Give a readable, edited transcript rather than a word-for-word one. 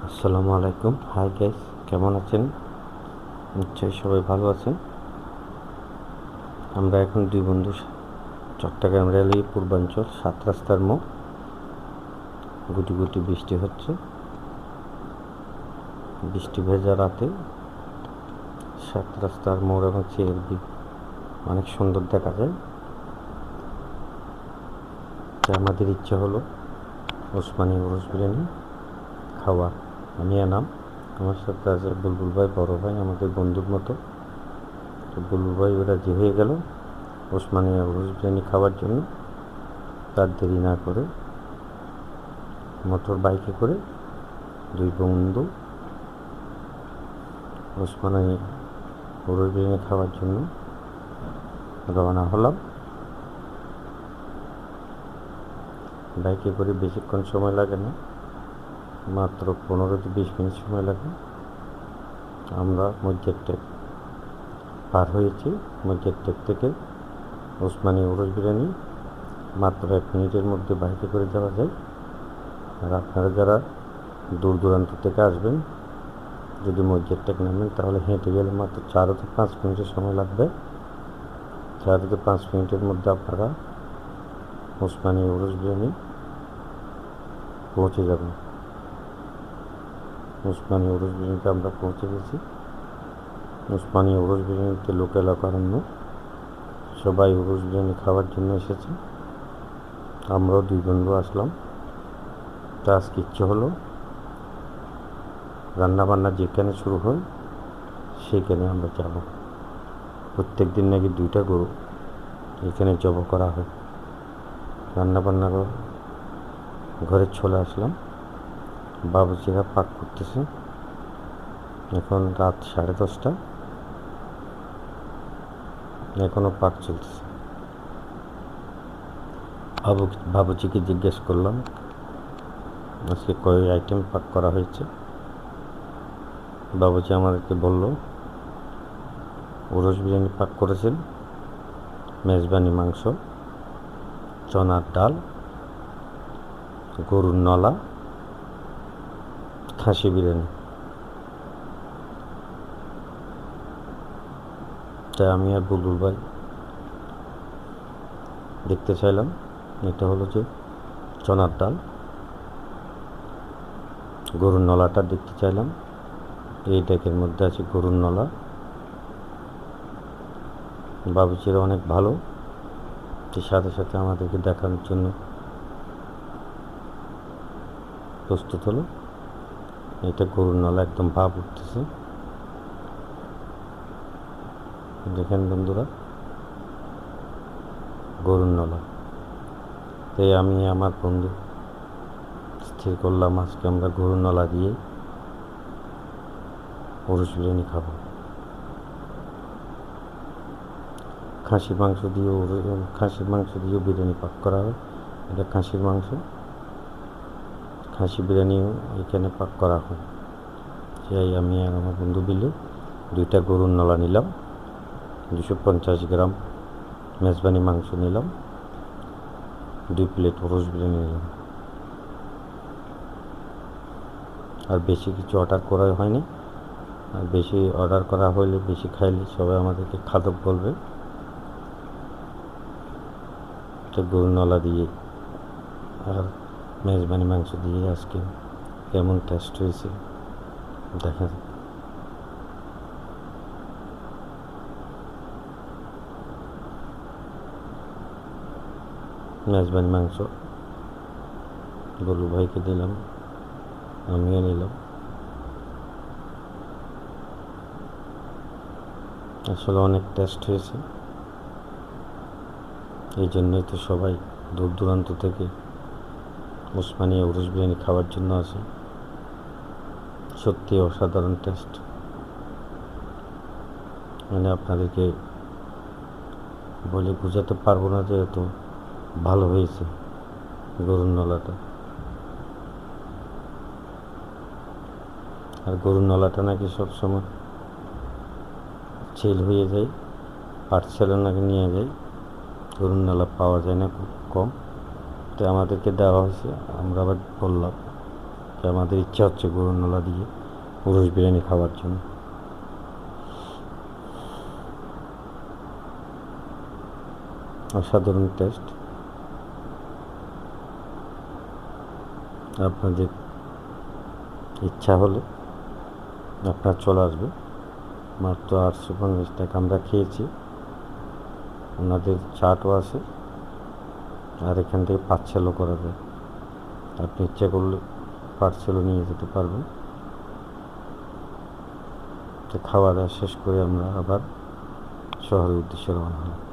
আসসালামু আলাইকুম। Hi guys, কেমন আছেন? নিশ্চয়ই সবাই ভালো আছেন। আমরা এখন দুই বন্ধু চট্টগ্রাম রেলওয়ে পূর্বাঞ্চল ৭ রাস্তার মোড়। গুটি গুটি বৃষ্টি হচ্ছে। বৃষ্টি ভেজা রাতে ৭ রাস্তার মোড় এবং সিএলবি অনেক সুন্দর দেখা যায়। তাই আমাদের ইচ্ছে হলো ওসমানী ওরস বিরিয়ানি খাওয়া। আমি এনাম, আমার সাথে আছে বুলবুল ভাই, বড় ভাই, আমাদের বন্ধুর মতো। তো বুলবুল ভাই ওরা রাজি হয়ে গেল ওসমানী ওরস বিরিয়ানি খাওয়ার জন্য। তার দেরি না করে মোটর বাইকে করে দুই বন্ধু ওসমানী ওরস বিরিয়ানি খাওয়ার জন্য রওনা হলাম। বাইকে করে বেশিক্ষণ সময় লাগে না, মাত্র 15-20 মিনিট সময় লাগে। আমরা মসজিদ টেক পার হয়েছি। মসজিদ টেক থেকে ওসমানী ওরস বিরিয়ানি মাত্র 1 মিনিটের মধ্যে বাইকে করে যাওয়া যায়। আর আপনারা যারা দূর দূরান্ত থেকে আসবেন, যদি মসজিদ টেক নামেন, তাহলে হেঁটে গেলে মাত্র 4-5 মিনিটের সময় লাগবে। 4-5 মিনিটের মধ্যে আপনারা ওসমানী ওরস বিরিয়ানি পৌঁছে যাবেন। ওসমানী ওরস বিরিয়ানিতে আমরা পৌঁছে গেছি। ওসমানী ওরস বিরিয়ানিতে লোকের অকারণ্য, সবাই ওরস বিরিয়ানি খাওয়ার জন্য এসেছে। আমরাও দুই বন্ধু আসলাম। তা আজকে ইচ্ছে হলো রান্নাবান্না যেখানে শুরু হয় সেখানে আমরা যাব। প্রত্যেক দিন নাকি 2টা গরু এখানে জব করা হয়। রান্নাবান্না ঘরে চলে আসলাম। বাবুর্চিরা পাক করতেছে। এখন রাত 10:30, এখনও পাক চলতেছে। বাবুর্চিকে জিজ্ঞেস করলাম আজকে কয় আইটেম পাক করা হয়েছে। বাবুর্চি আমাদেরকে বলল ওরস বিরিয়ানি পাক করেছেন, মেজবানি মাংস, চনার ডাল, গরুর নলা, খাসি বিরিয়ানি। তাই আমি আর বুলবুল ভাই দেখতে চাইলাম। এটা হলো যে চনার ডাল, গরুর নলাটা দেখতে চাইলাম। এই ডেকের মধ্যে আছে গরুর নলা। বাবুর্চিরা অনেক ভালো, সাথে সাথে আমাদেরকে দেখানোর জন্য প্রস্তুত হলো। এটা গরুর নলা, একদম ভাব উঠতেছে। দেখেন বন্ধুরা, গরুর নলা। তাই আমি আমার বন্ধু স্থির করলাম আজকে আমরা গরুর নলা দিয়ে ওরস বিরিয়ানি খাবো। খাসির মাংস দিয়েও বিরিয়ানি পাক করা হয়। এটা খাসির মাংস, খাসি বিরিয়ানিও এখানে পাক করা হয়। সেই আমি আর আমার বন্ধু মিলে 2টা গরুর নলা নিলাম, 250 গ্রাম মেজবানি মাংস নিলাম, 2 প্লেট ওরস বিরিয়ানি নিলাম। আর বেশি কিছু অর্ডার করা হয়নি। আর বেশি অর্ডার করা হলে, বেশি খাইলে সবাই আমাদেরকে খাদক বলবে। তো গরুর নলা দিয়ে আর মেজবানি মাংস দিয়ে আজকে কেমন টেস্ট হয়েছে দেখা যাক। মেজবানি মাংস বুলবুল ভাইকে দিলাম, আমিও নিলাম। আসলে অনেক টেস্ট হয়েছে। এই জন্যই তো সবাই দূর দূরান্ত থেকে ওসমানী ওরস বিরিয়ানি খাওয়ার জন্য আসে। সত্যি অসাধারণ টেস্ট। মানে আপনাদেরকে বলে বোঝাতে পারবো না যে এত ভালো হয়েছে গরুর নলাটা। আর গরুর নলাটা নাকি সবসময় সেল হয়ে যায়, পার্সেলও নাকি নিয়ে যায়। গরুর নলা পাওয়া যায় না, খুব কম। তো আমাদেরকে দেওয়া হয়েছে। আমরা আবার বললাম আমাদের ইচ্ছা হচ্ছে গরুর নলা দিয়ে পুরুষ বিরিয়ানি খাওয়ার জন্য। অসাধারণ টেস্ট। আপনাদের ইচ্ছা হলে আপনার চলে আসবে। মাত্র 850 টাকা আমরা খেয়েছি। ওনাদের চাটও আছে, আর এখান থেকে পার্সেলও করা যায়। আপনি ইচ্ছা করলে পার্সেলও নিয়ে যেতে পারবেন। তো খাওয়া দাওয়া শেষ করে আমরা আবার শহরের উদ্দেশ্যে রওনা হলাম।